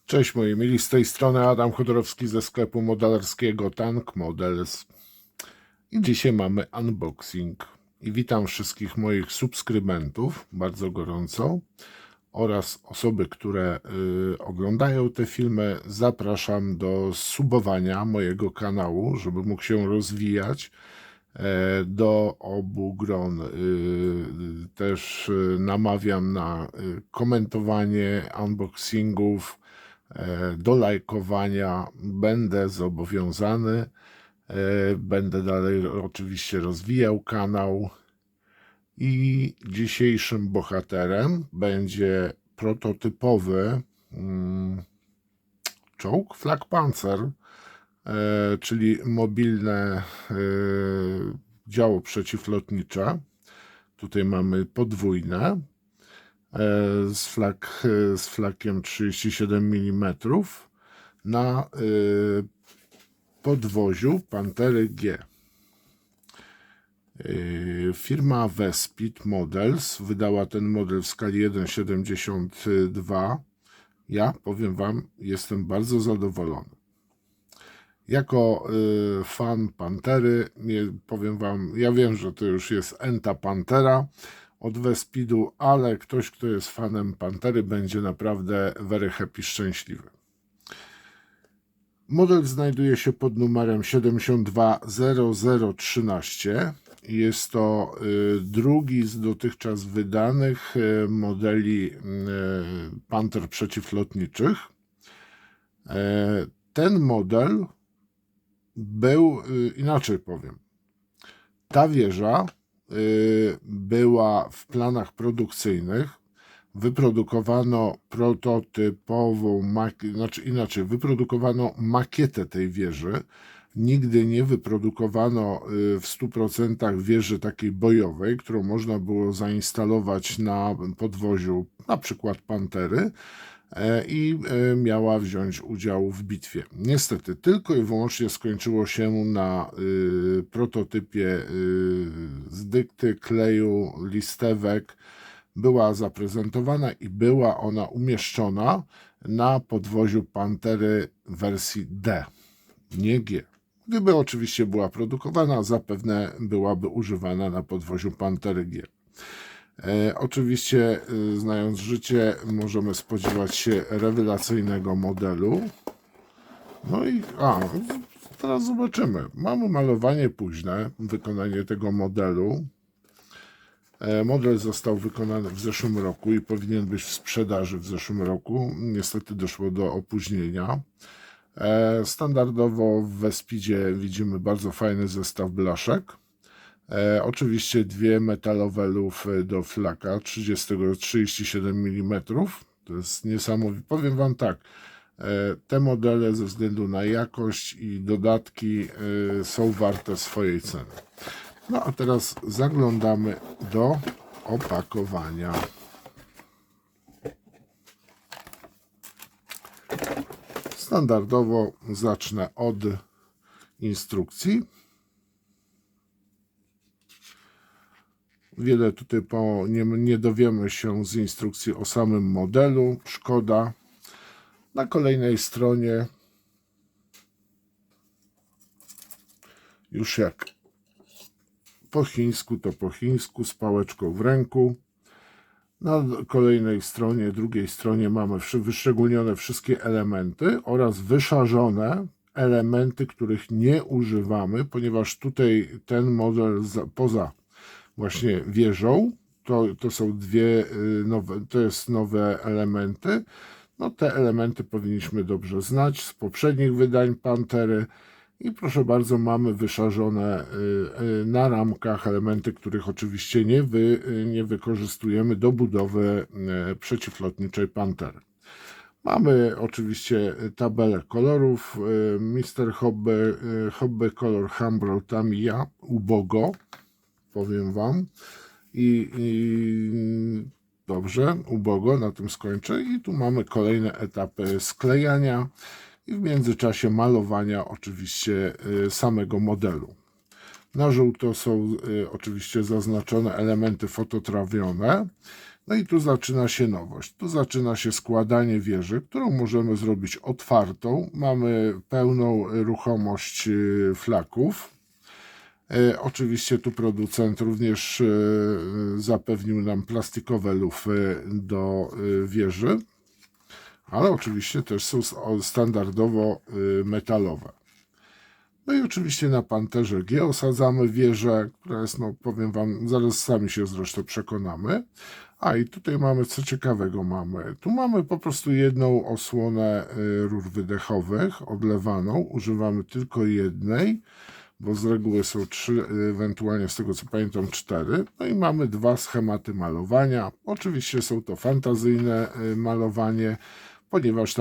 Cześć moi mili, z tej strony Adam Chodorowski ze sklepu modelarskiego Tank Models. I dzisiaj mamy unboxing. I witam wszystkich moich subskrybentów bardzo gorąco oraz osoby, które oglądają te filmy. Zapraszam do subowania mojego kanału, żeby mógł się rozwijać. Do obu gron też namawiam na komentowanie unboxingów, do lajkowania. Będę zobowiązany. Będę dalej oczywiście rozwijał kanał. I dzisiejszym bohaterem będzie prototypowy czołg Flakpanzer, czyli mobilne działo przeciwlotnicze. Tutaj mamy podwójne z flakiem 37 mm na podwoziu Pantery G. Firma Vespid Models wydała ten model w skali 1,72. Ja powiem Wam, jestem bardzo zadowolony. Jako fan Pantery, powiem Wam, ja wiem, że to już jest enta Pantera od Vespidu, ale ktoś, kto jest fanem Pantery, będzie naprawdę very happy, szczęśliwy. Model znajduje się pod numerem 720013. Jest to drugi z dotychczas wydanych modeli Panter przeciwlotniczych. Ten model był, inaczej powiem, ta wieża była w planach produkcyjnych. Wyprodukowano prototypową, wyprodukowano makietę tej wieży. Nigdy nie wyprodukowano w 100% wieży takiej bojowej, którą można było zainstalować na podwoziu na przykład Pantery i miała wziąć udział w bitwie. Niestety tylko i wyłącznie skończyło się na prototypie z dykty, kleju, listewek. Była zaprezentowana i była ona umieszczona na podwoziu Pantery wersji D, nie G. Gdyby oczywiście była produkowana, zapewne byłaby używana na podwoziu Pantery G. Oczywiście, znając życie, możemy spodziewać się rewelacyjnego modelu. No i teraz zobaczymy. Mamy malowanie późne, wykonanie tego modelu. Model został wykonany w zeszłym roku i powinien być w sprzedaży w zeszłym roku. Niestety doszło do opóźnienia. Standardowo w Vespidzie widzimy bardzo fajny zestaw blaszek. Oczywiście dwie metalowe lufy do flaka 37 mm. To jest niesamowite. Powiem Wam tak, te modele ze względu na jakość i dodatki są warte swojej ceny. No a teraz zaglądamy do opakowania. Standardowo zacznę od instrukcji. Wiele tutaj nie dowiemy się z instrukcji o samym modelu. Szkoda. Na kolejnej stronie już jak po chińsku, to po chińsku, z pałeczką w ręku. Na kolejnej stronie, drugiej stronie mamy wyszczególnione wszystkie elementy oraz wyszarzone elementy, których nie używamy, ponieważ tutaj ten model poza właśnie wieżą, to są dwie nowe, to jest nowe elementy. No te elementy powinniśmy dobrze znać z poprzednich wydań Pantery. I proszę bardzo, mamy wyszarzone na ramkach elementy, których oczywiście nie wykorzystujemy do budowy przeciwlotniczej Pantery. Mamy oczywiście tabelę kolorów. Mr. Hobby Color Humbrol Tamiya, ubogo, powiem Wam. Dobrze, ubogo, na tym skończę. I tu mamy kolejne etapy sklejania i w międzyczasie malowania oczywiście samego modelu. Na żółto są oczywiście zaznaczone elementy fototrawione No i tu zaczyna się nowość. Tu zaczyna się składanie wieży, którą możemy zrobić otwartą. Mamy pełną ruchomość flaków. Oczywiście tu producent również zapewnił nam plastikowe lufy do wieży, ale oczywiście też są standardowo metalowe. No i oczywiście na Panterze G osadzamy wieżę, która jest, no powiem Wam, zaraz sami się zresztą przekonamy. A i tutaj mamy, co ciekawego mamy. Tu mamy po prostu jedną osłonę rur wydechowych odlewaną. Używamy tylko jednej, bo z reguły są 3, ewentualnie z tego co pamiętam 4. No i mamy 2 schematy malowania. Oczywiście są to fantazyjne malowanie, ponieważ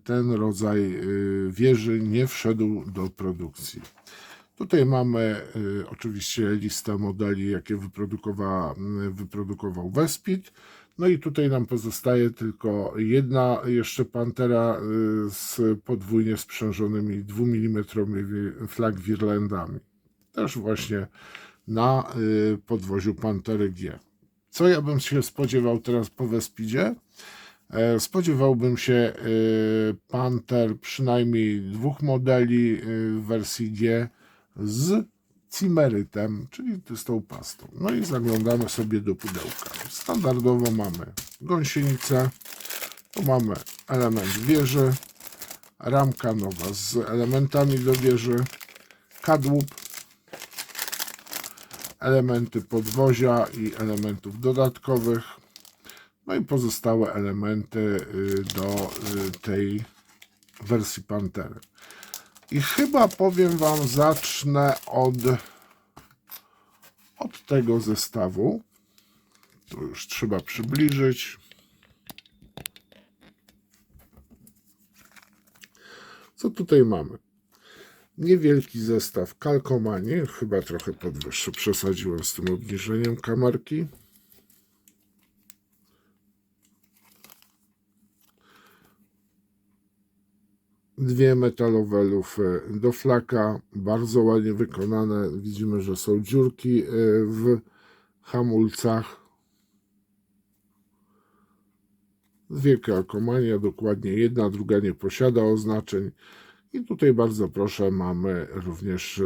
ten rodzaj wieży nie wszedł do produkcji. Tutaj mamy oczywiście listę modeli, jakie wyprodukował Wespid. No i tutaj nam pozostaje tylko jedna jeszcze Pantera z podwójnie sprzężonymi 2 mm flag wirlandami. Też właśnie na podwoziu Pantery G. Co ja bym się spodziewał teraz po Wespidzie? Spodziewałbym się Panter przynajmniej 2 modeli w wersji G z cimerytem, czyli z tą pastą. No i zaglądamy sobie do pudełka. Standardowo mamy gąsienicę, tu mamy element wieży, ramka nowa z elementami do wieży, kadłub, elementy podwozia i elementów dodatkowych, no i pozostałe elementy do tej wersji Pantery. I chyba powiem Wam, zacznę od tego zestawu. Tu już trzeba przybliżyć. Co tutaj mamy? Niewielki zestaw kalkomanii. Chyba trochę podwyższy, przesadziłem z tym obniżeniem kamerki. Dwie metalowe lufy do flaka, bardzo ładnie wykonane. Widzimy, że są dziurki w hamulcach. Dwie kalkomania, dokładnie jedna, druga nie posiada oznaczeń. I tutaj bardzo proszę, mamy również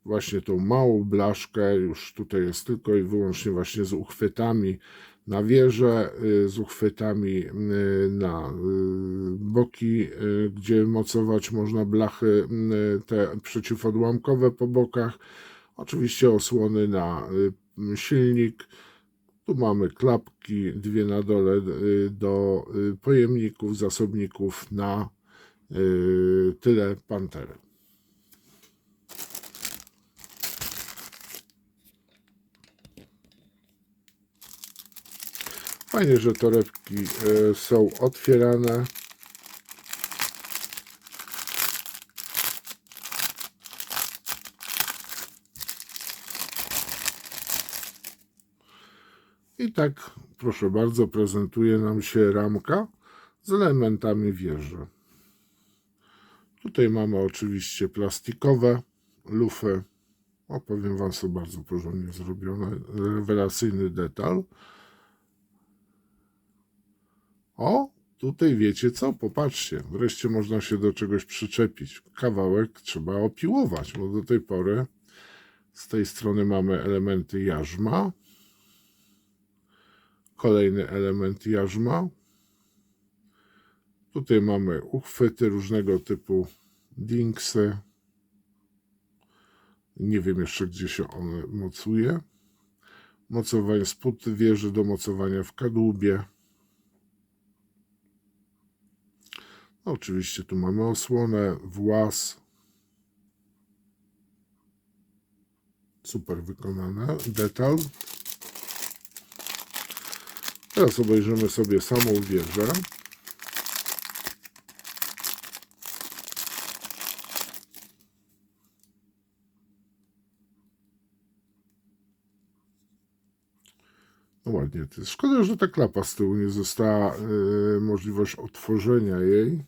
właśnie tą małą blaszkę. Już tutaj jest tylko i wyłącznie właśnie z uchwytami na wieżę, z uchwytami na boki, gdzie mocować można blachy te przeciwodłamkowe po bokach. Oczywiście osłony na silnik. Tu mamy klapki, dwie na dole do pojemników, zasobników na tyle Pantery. Fajnie, że torebki są otwierane. I tak, proszę bardzo, prezentuje nam się ramka z elementami wieży. Tutaj mamy oczywiście plastikowe lufy. Powiem Wam, są bardzo porządnie zrobione. Rewelacyjny detal. O, tutaj wiecie co? Popatrzcie, wreszcie można się do czegoś przyczepić. Kawałek trzeba opiłować, bo do tej pory z tej strony mamy elementy jarzma. Kolejny element jarzma. Tutaj mamy uchwyty różnego typu, dingsy. Nie wiem jeszcze, gdzie się one mocuje. Mocowanie spód wieży do mocowania w kadłubie. No, oczywiście tu mamy osłonę, włas. Super wykonane. Detal. Teraz obejrzymy sobie samą wieżę. No ładnie, to jest szkoda, że ta klapa z tyłu nie została możliwość otworzenia jej.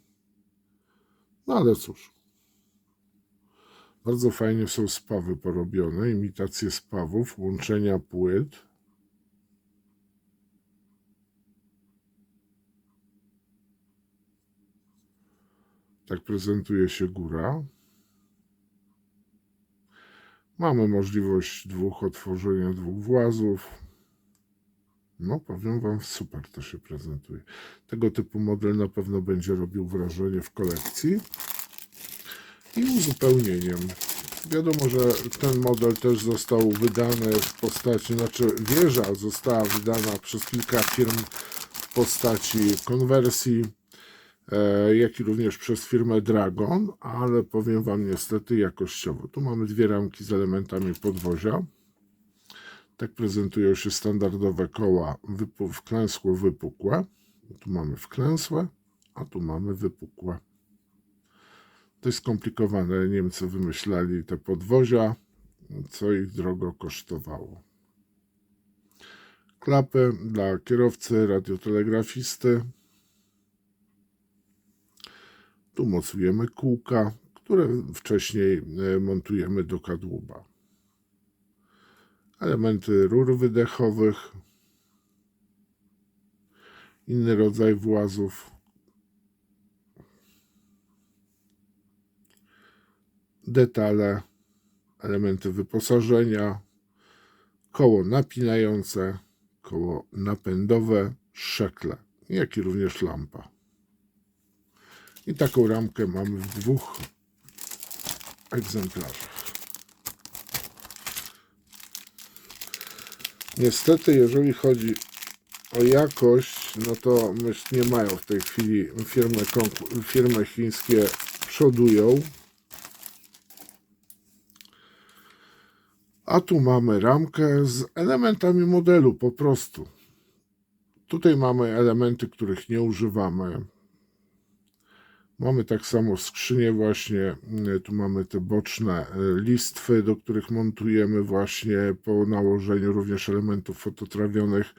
No ale cóż. Bardzo fajnie są spawy porobione, imitacje spawów, łączenia płyt. Tak prezentuje się góra. Mamy możliwość otworzenia dwóch włazów. No, powiem Wam, super to się prezentuje. Tego typu model na pewno będzie robił wrażenie w kolekcji. I uzupełnieniem. Wiadomo, że ten model też został wydany w postaci, znaczy wieża została wydana przez kilka firm w postaci konwersji, jak i również przez firmę Dragon, ale powiem Wam niestety jakościowo. Tu mamy dwie ramki z elementami podwozia. Tak prezentują się standardowe koła wklęsło-wypukłe. Tu mamy wklęsłe, a tu mamy wypukłe. Dość skomplikowane. Niemcy wymyślali te podwozia, co ich drogo kosztowało. Klapy dla kierowcy, radiotelegrafisty. Tu mocujemy kółka, które wcześniej montujemy do kadłuba. Elementy rur wydechowych. Inny rodzaj włazów. Detale, elementy wyposażenia, koło napinające, koło napędowe, szekle, jak i również lampa. I taką ramkę mamy w dwóch egzemplarzach. Niestety, jeżeli chodzi o jakość, no to nie mają w tej chwili firmy chińskie przodują. A tu mamy ramkę z elementami modelu po prostu. Tutaj mamy elementy, których nie używamy. Mamy tak samo skrzynię właśnie, tu mamy te boczne listwy, do których montujemy właśnie po nałożeniu również elementów fototrawionych.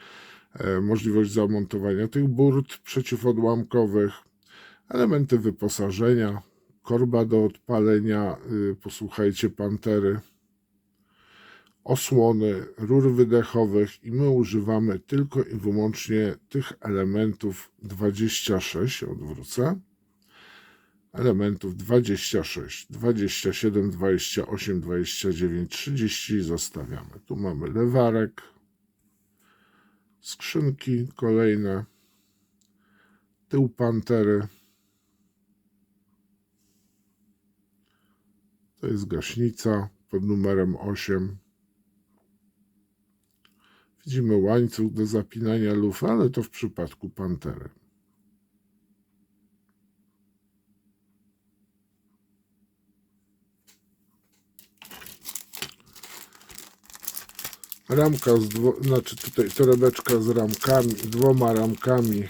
Możliwość zamontowania tych burt przeciwodłamkowych, elementy wyposażenia, korba do odpalenia, posłuchajcie, Pantery, osłony, rur wydechowych i my używamy tylko i wyłącznie tych elementów 26, odwrócę, elementów 26, 27, 28, 29, 30 zostawiamy. Tu mamy lewarek, skrzynki kolejne, tył Pantery, to jest gaśnica pod numerem 8. Widzimy łańcuch do zapinania lufy, ale to w przypadku Pantery. Ramka znaczy tutaj torebeczka z ramkami, dwoma ramkami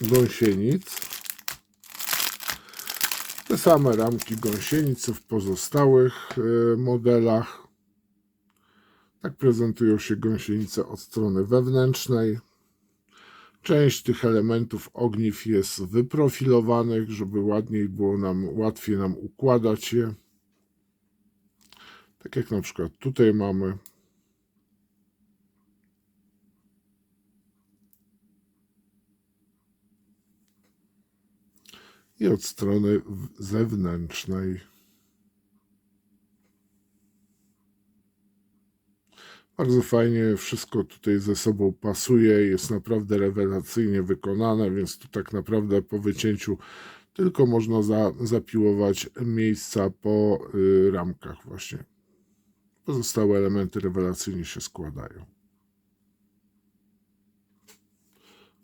gąsienic. Te same ramki gąsienic co w pozostałych modelach. Tak prezentują się gąsienice od strony wewnętrznej. Część tych elementów ogniw jest wyprofilowanych, żeby łatwiej nam układać je. Tak jak na przykład tutaj mamy. I od strony zewnętrznej. Bardzo fajnie wszystko tutaj ze sobą pasuje, jest naprawdę rewelacyjnie wykonane, więc tu tak naprawdę po wycięciu tylko można zapiłować miejsca po ramkach właśnie. Pozostałe elementy rewelacyjnie się składają.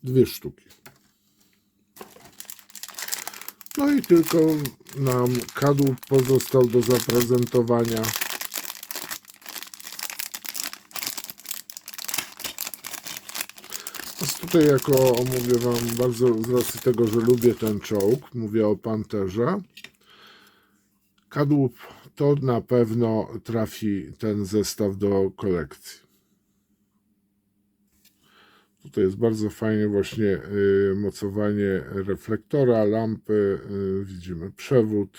Dwie sztuki. No i tylko nam kadłub pozostał do zaprezentowania. Tutaj mówię Wam bardzo z racji tego, że lubię ten czołg, mówię o Panterze. Kadłub to na pewno trafi ten zestaw do kolekcji. Tutaj jest bardzo fajnie właśnie mocowanie reflektora, lampy, widzimy przewód.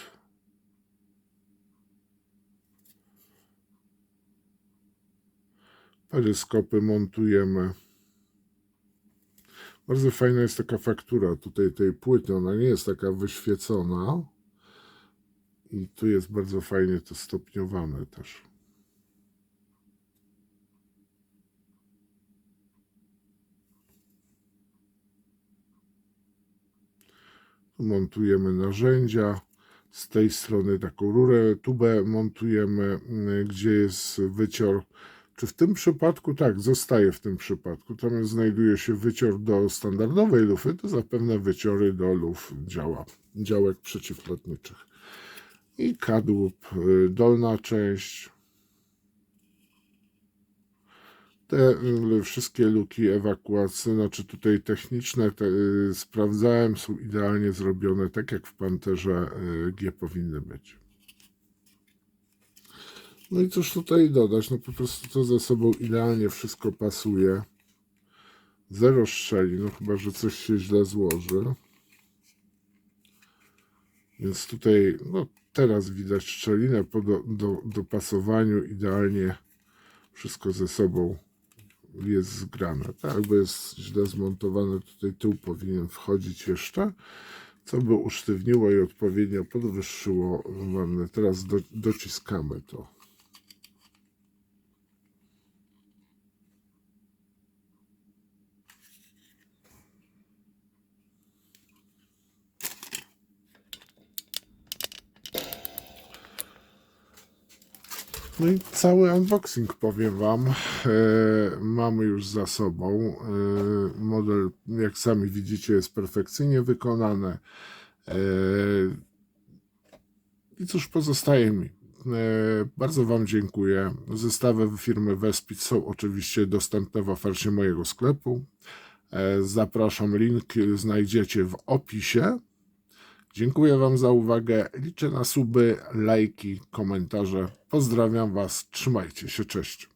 Peryskopy montujemy. Bardzo fajna jest taka faktura tutaj tej płyty, ona nie jest taka wyświecona i tu jest bardzo fajnie to stopniowane też. Tu montujemy narzędzia, z tej strony taką rurę, tubę montujemy, gdzie jest wycior. Czy w tym przypadku? Tak, zostaje w tym przypadku. Tam znajduje się wycior do standardowej lufy, to zapewne wyciory do luf działek przeciwlotniczych. I kadłub, dolna część. Te wszystkie luki ewakuacyjne, znaczy tutaj techniczne, sprawdzałem, są idealnie zrobione, tak jak w Panterze G powinny być. No i cóż tutaj dodać, no po prostu to ze sobą idealnie wszystko pasuje. Zero strzeli, no chyba, że coś się źle złoży. Więc tutaj, no teraz widać szczelinę po dopasowaniu, idealnie wszystko ze sobą jest zgrane. Tak, bo jest źle zmontowane, tutaj tył powinien wchodzić jeszcze, co by usztywniło i odpowiednio podwyższyło wannę. Teraz dociskamy to. No i cały unboxing, powiem Wam, mamy już za sobą. Model, jak sami widzicie, jest perfekcyjnie wykonany. I cóż pozostaje mi? Bardzo Wam dziękuję. Zestawy firmy Wespit są oczywiście dostępne w ofercie mojego sklepu. Zapraszam, link znajdziecie w opisie. Dziękuję Wam za uwagę. Liczę na suby, lajki, komentarze. Pozdrawiam Was. Trzymajcie się. Cześć.